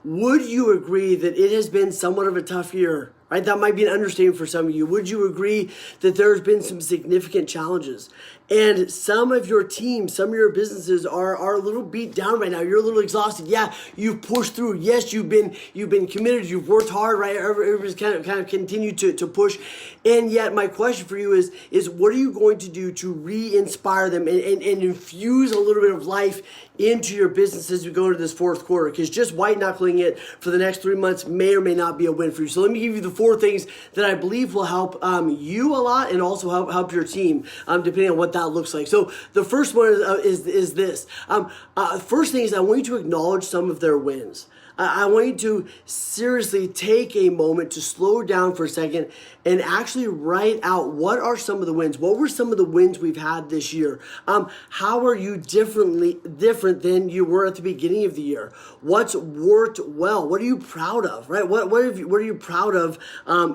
would you agree that it has been somewhat of a tough year? Right? That might be an understatement for some of you. Would you agree that there's been some significant challenges? And some of your teams, some of your businesses are a little beat down right now. You're a little exhausted. Yeah, you've pushed through. Yes, you've been committed. You've worked hard, right? Everybody's kind of continued to push. And yet my question for you is what are you going to do to re-inspire them and infuse a little bit of life into your business as we go into this fourth quarter? Because just white knuckling it for the next 3 months may or may not be a win for you. So let me give you the 4 things that I believe will help you a lot and also help your team, depending on what that looks like. So the first one is this. First thing is I want you to acknowledge some of their wins. I want you to seriously take a moment to slow down for a second and actually write out what are some of the wins. What were some of the wins we've had this year? How are you different than you were at the beginning of the year? What's worked well? What are you proud of? Right? What are you proud of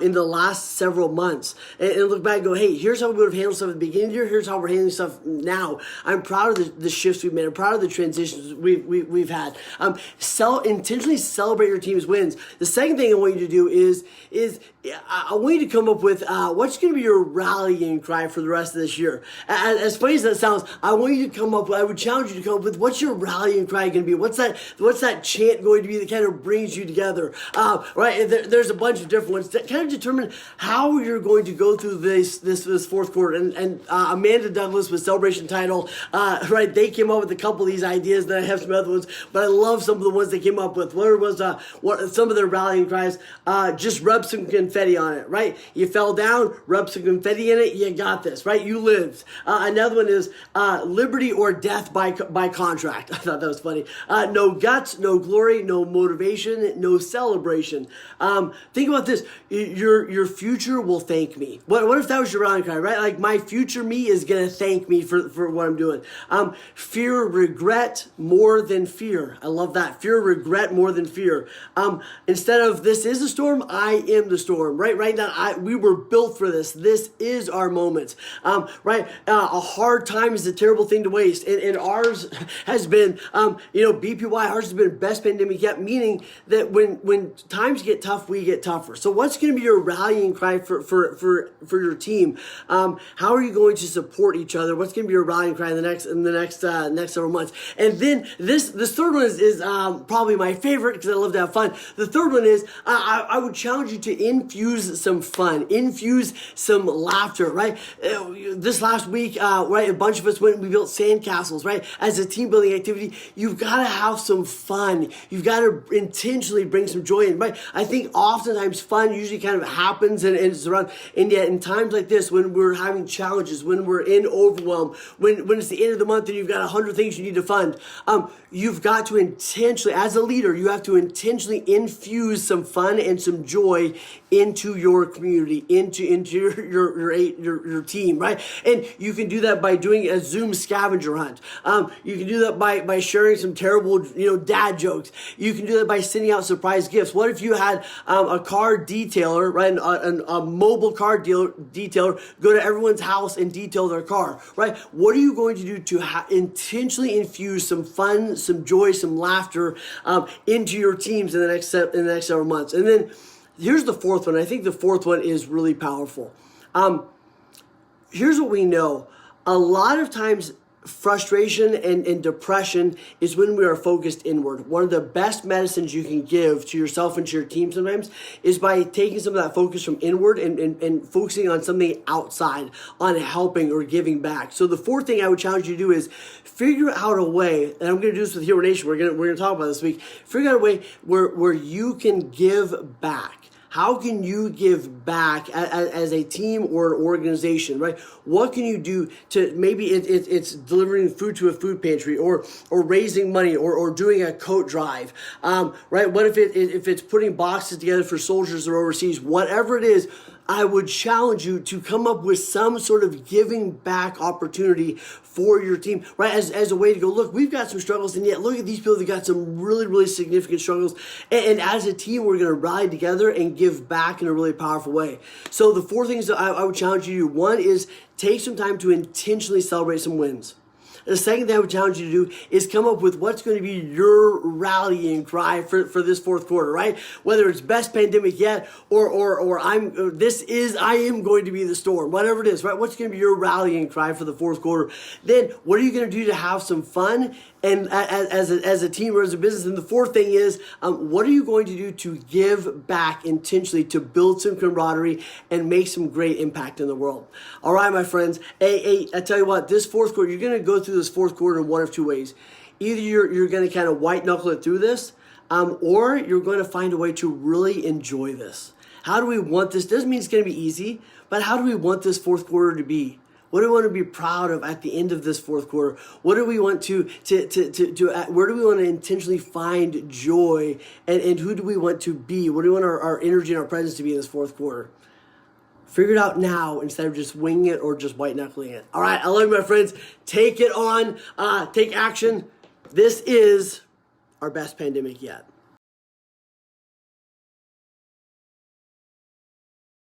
in the last several months? And look back and go, hey, here's how we would have handled stuff at the beginning of the year. Here's how we're handling stuff now. I'm proud of the shifts we've made. I'm proud of the transitions we've had. Intentionally celebrate your team's wins. The second thing I want you to do is I want you to come up with what's going to be your rallying cry for the rest of this year. As funny as that sounds, I would challenge you to come up with what's your rallying cry going to be? What's that chant going to be that kind of brings you together? Right? There's a bunch of different ones that kind of determine how you're going to go through this fourth quarter. And Amanda Douglas with Celebration Title, right? They came up with a couple of these ideas, then I have some other ones, but I love some of the ones they came up with. What some of their rallying cries? Just rub some confetti on it, right? You fell down, rub some confetti in it, you got this, right? You lived. Another one is liberty or death by contract. I thought that was funny. No guts, no glory, no motivation, no celebration. Think about this. Your future will thank me. What if that was your rallying cry, right? Like my future me is going to thank me for what I'm doing. Fear, regret more than fear. I love that. Fear, regret more than fear. Instead of this is a storm, I am the storm, right? Right now, we were built for this. This is our moment, right? A hard time is a terrible thing to waste. And ours has been, BPY, ours has been best pandemic yet, meaning that when times get tough, we get tougher. So what's going to be your rallying cry for your team? How are you going to support each other? What's going to be your rallying cry in the next several months? And then this third one is probably my favorite because I love to have fun. The third one is I would challenge you to infuse some fun, infuse some laughter, right? This last week, right, a bunch of us we built sandcastles, right? As a team building activity, you've got to have some fun. You've got to intentionally bring some joy in, right? I think oftentimes fun usually kind of happens and it's around, and yet in times like this, when we're having challenges, when we're in overwhelm, when it's the end of the month and you've got 100 things you need to fund, you've got to intentionally, as a leader, you have to intentionally infuse some fun and some joy into your community, into your team, right? And you can do that by doing a Zoom scavenger hunt. You can do that by sharing some terrible, dad jokes. You can do that by sending out surprise gifts. What if you had a car detailer, right? A mobile car detailer go to everyone's house and detail their car, right? What are you going to do to intentionally infuse some fun, some joy, some laughter into your teams in the next several months? And then here's the fourth one. I think the fourth one is really powerful. Here's what we know. A lot of times frustration and depression is when we are focused inward. One of the best medicines you can give to yourself and to your team sometimes is by taking some of that focus from inward and focusing on something outside, on helping or giving back. So the fourth thing I would challenge you to do is figure out a way, and I'm going to do this with Hero Nation, we're going to talk about this week, figure out a way where you can give back. How can you give back as a team or an organization, right? What can you do to, maybe it's delivering food to a food pantry or raising money or doing a coat drive, right? What if it's putting boxes together for soldiers that are overseas? Whatever it is, I would challenge you to come up with some sort of giving back opportunity for your team, right? As a way to go, look, we've got some struggles, and yet look at these people that got some really, really significant struggles. And as a team, we're going to rally together and give back in a really powerful way. So the four things that I would challenge you to do, one is take some time to intentionally celebrate some wins. The second thing I would challenge you to do is come up with what's going to be your rallying cry for this fourth quarter, right? Whether it's best pandemic yet or I am going to be the storm, whatever it is, right? What's going to be your rallying cry for the fourth quarter? Then what are you going to do to have some fun and as a team or as a business? And the fourth thing is, what are you going to do to give back intentionally to build some camaraderie and make some great impact in the world? All right, my friends. I tell you what, this fourth quarter, you're going to go through this fourth quarter in one of two ways. Either you're going to kind of white knuckle it through this, or you're going to find a way to really enjoy this. How do we want this? Doesn't mean it's going to be easy, but how do we want this fourth quarter to be? What do we want to be proud of at the end of this fourth quarter? What do we want to where do we want to intentionally find joy? And who do we want to be? What do we want our energy and our presence to be in this fourth quarter? Figure it out now instead of just winging it or just white knuckling it. All right, I love you, my friends. Take it on. Take action. This is our best pandemic yet.